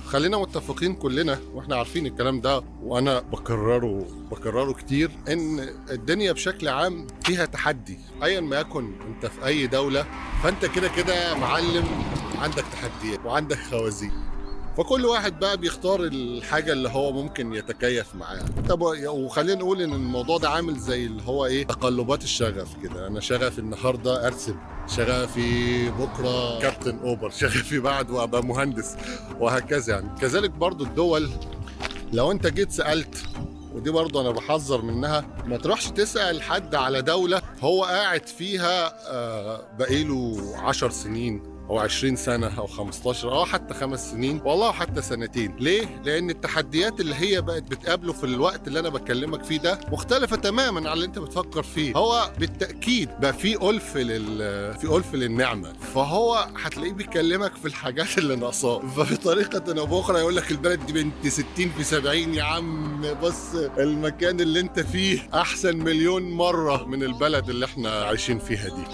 خلينا متفقين كلنا واحنا عارفين الكلام ده، وانا بكرره كتير، ان الدنيا بشكل عام فيها تحدي. ايا ما يكن انت في اي دولة، فانت كده كده معلم، عندك تحديات وعندك خوازيق. فكل واحد بقى بيختار الحاجة اللي هو ممكن يتكيف معاها. طب وخلينا نقول ان الموضوع ده عامل زي اللي هو ايه، تقلبات الشغف كده. انا شغفي النهارده ارسم، شغفي بكره كابتن اوبر، شغفي بعد وابقى مهندس، وهكذا. يعني كذلك برضو الدول. لو انت جيت سألت، ودي برضه انا بحذر منها، ما تروحش تسأل حد على دولة هو قاعد فيها بقيله 10 سنين او 20 سنة او 15 او حتى 5 سنين، والله حتى سنتين. ليه؟ لان التحديات اللي هي بقت بتقابله في الوقت اللي انا بكلمك فيه ده مختلفة تماما عن اللي انت بتفكر فيه. هو بالتأكيد بقى في ألف للنعمة، فهو هتلاقيه بيكلمك في الحاجات اللي ناقصاه. فبطريقة او باخرى يقول لك البلد دي بنت 60 في 70. يا عم بص، المكان اللي انت فيه احسن مليون مرة من البلد اللي احنا عايشين فيها دي.